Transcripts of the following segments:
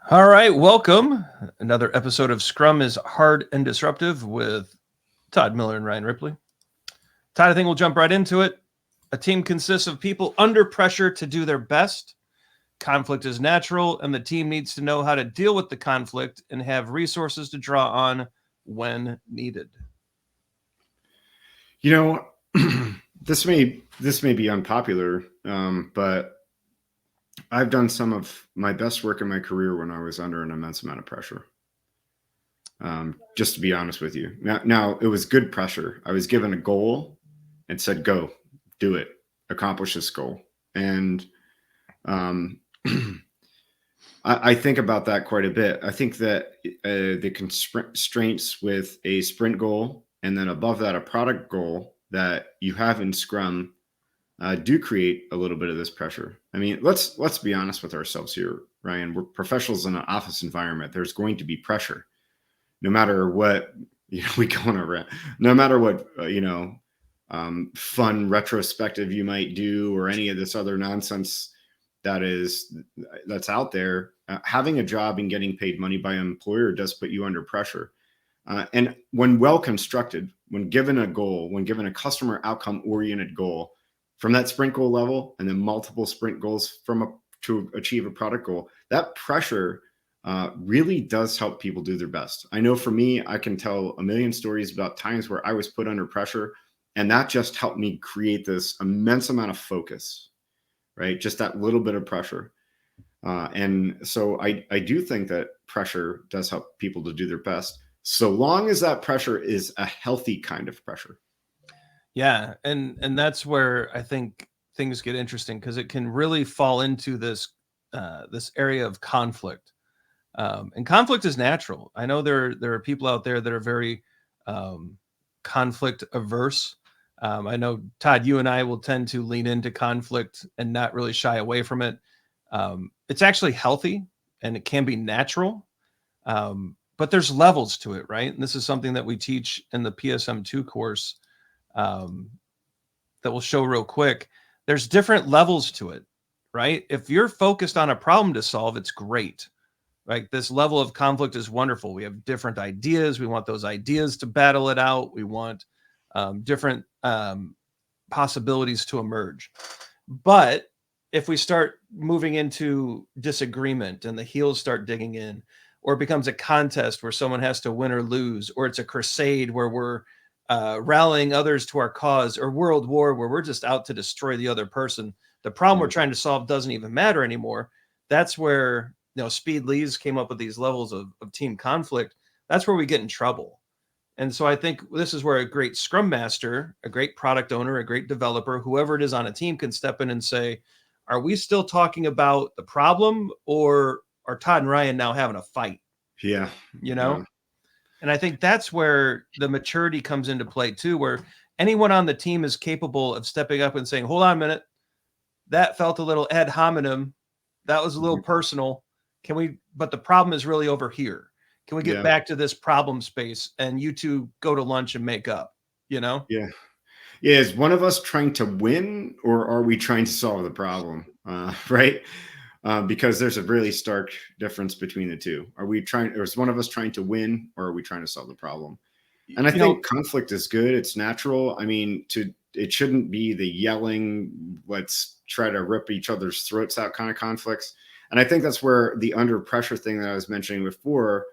All right, welcome. Another episode of Scrum is Hard and Disruptive with Todd Miller and Ryan Ripley. Todd, I think we'll jump right into it. A team consists of people under pressure to do their best. Conflict is natural, and the team needs to know how to deal with the conflict and have resources to draw on when needed. You know, this may be unpopular, but I've done some of my best work in my career when I was under an immense amount of pressure. Just to be honest with you, now it was good pressure. I was given a goal and said, "Go, do it, accomplish this goal." And um, I think about that quite a bit. I think that the constraints with a sprint goal and then above that a product goal that you have in Scrum do create a little bit of this pressure. I mean, let's be honest with ourselves here, Ryan. We're professionals in an office environment. There's going to be pressure, no matter what we go on around, no matter what fun retrospective you might do or any of this other nonsense that's out there. Having a job and getting paid money by an employer does put you under pressure. And when well constructed, when given a goal, when given a customer outcome oriented goal from that sprint goal level, and then multiple sprint goals to achieve a product goal, that pressure really does help people do their best. I know for me, I can tell a million stories about times where I was put under pressure, and that just helped me create this immense amount of focus, right? Just that little bit of pressure. And so I do think that pressure does help people to do their best, so long as that pressure is a healthy kind of pressure. Yeah, and that's where I think things get interesting because it can really fall into this area of conflict. And conflict is natural. I know there are people out there that are very conflict averse. I know, Todd, you and I will tend to lean into conflict and not really shy away from it. It's actually healthy and it can be natural, but there's levels to it, right? And this is something that we teach in the PSM2 course that we'll show real quick. There's different levels to it, right? If you're focused on a problem to solve, it's great. Like this level of conflict is wonderful. We have different ideas. We want those ideas to battle it out. We want different possibilities to emerge. But if we start moving into disagreement and the heels start digging in, or it becomes a contest where someone has to win or lose, or it's a crusade where we're rallying others to our cause, or world war where we're just out to destroy the other person, the problem we're trying to solve doesn't even matter anymore. That's where Speed Lee's came up with these levels of team conflict. That's where we get in trouble. And so I think this is where a great scrum master, a great product owner, a great developer, whoever it is on a team can step in and say, are we still talking about the problem, or are Todd and Ryan now having a fight? Yeah. Yeah. And I think that's where the maturity comes into play too, where anyone on the team is capable of stepping up and saying, hold on a minute, that felt a little ad hominem. That was a little personal. But the problem is really over here. Can we get back to this problem space and you two go to lunch and make up, Yeah. Yeah. Is one of us trying to win, or are we trying to solve the problem? Right. Because there's a really stark difference between the two. Or is one of us trying to win, or are we trying to solve the problem? And I think conflict is good. It's natural. I mean, it shouldn't be the yelling, let's try to rip each other's throats out kind of conflicts. And I think that's where the under pressure thing that I was mentioning before,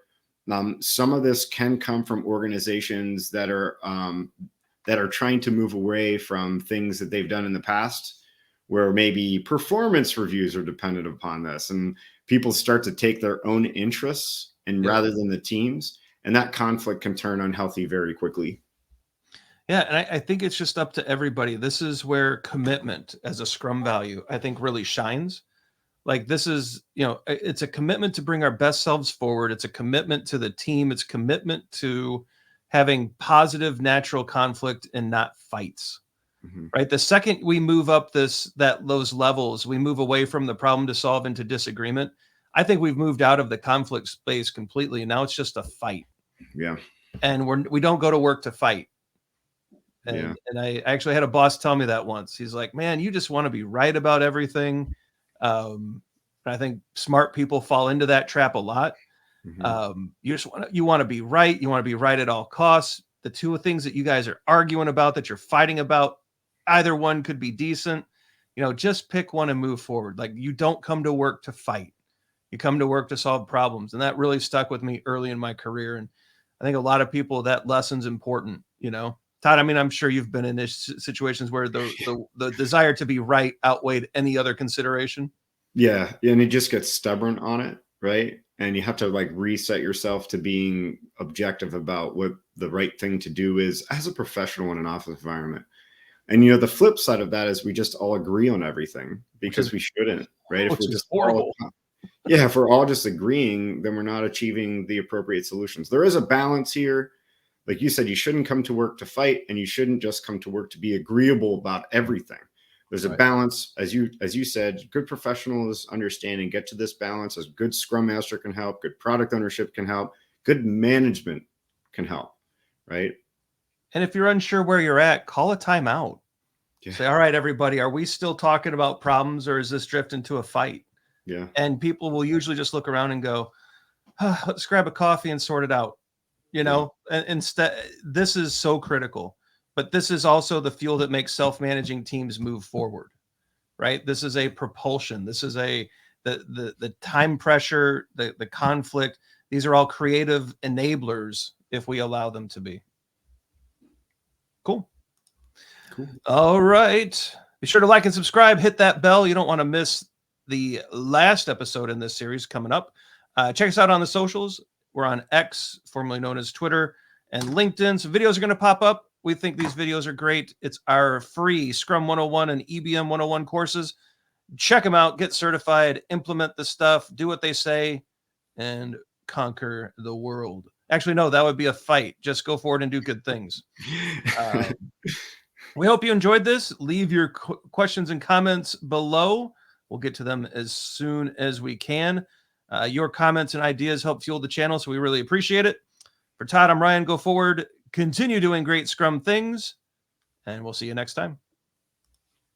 some of this can come from organizations that are trying to move away from things that they've done in the past, where maybe performance reviews are dependent upon this, and people start to take their own interests rather than the teams, and that conflict can turn unhealthy very quickly. Yeah, and I think it's just up to everybody. This is where commitment as a Scrum value, I think, really shines. Like this is, it's a commitment to bring our best selves forward. It's a commitment to the team. It's commitment to having positive, natural conflict and not fights. Right. The second we move up those levels, we move away from the problem to solve into disagreement. I think we've moved out of the conflict space completely. And now it's just a fight. Yeah. And we don't go to work to fight. And I actually had a boss tell me that once. He's like, man, you just want to be right about everything. And I think smart people fall into that trap a lot. You want to be right. You want to be right at all costs. The two things that you guys are arguing about, that you're fighting about, either one could be decent. Just pick one and move forward. Like, you don't come to work to fight. You come to work to solve problems. And that really stuck with me early in my career. And I think a lot of people, that lesson's important. Todd, I mean, I'm sure you've been in situations where the desire to be right outweighed any other consideration. Yeah. And you just get stubborn on it, right? And you have to like reset yourself to being objective about what the right thing to do is as a professional in an office environment. And, the flip side of that is we just all agree on everything, because we shouldn't, right? If we're just horrible. If we're all just agreeing, then we're not achieving the appropriate solutions. There is a balance here. Like you said, you shouldn't come to work to fight, and you shouldn't just come to work to be agreeable about everything. There's a balance, as you said. Good professionals understand and get to this balance. As good Scrum Master can help, good product ownership can help, good management can help, right? And if you're unsure where you're at, call a timeout. Yeah. Say, all right, everybody, are we still talking about problems, or is this drift into a fight? Yeah. And people will usually just look around and go, let's grab a coffee and sort it out. And instead, this is so critical. But this is also the fuel that makes self-managing teams move forward, right? This is a propulsion. This is the time pressure, the conflict. These are all creative enablers if we allow them to be. Cool. All right. Be sure to like and subscribe. Hit that bell. You don't want to miss the last episode in this series coming up. Check us out on the socials. We're on X, formerly known as Twitter, and LinkedIn. So videos are going to pop up. We think these videos are great. It's our free Scrum 101 and EBM 101 courses. Check them out. Get certified. Implement the stuff. Do what they say. And conquer the world. Actually, no, that would be a fight. Just go forward and do good things. We hope you enjoyed this. Leave your questions and comments below. We'll get to them as soon as we can. Your comments and ideas help fuel the channel, so we really appreciate it. For Todd, I'm Ryan. Go forward. Continue doing great Scrum things, and we'll see you next time.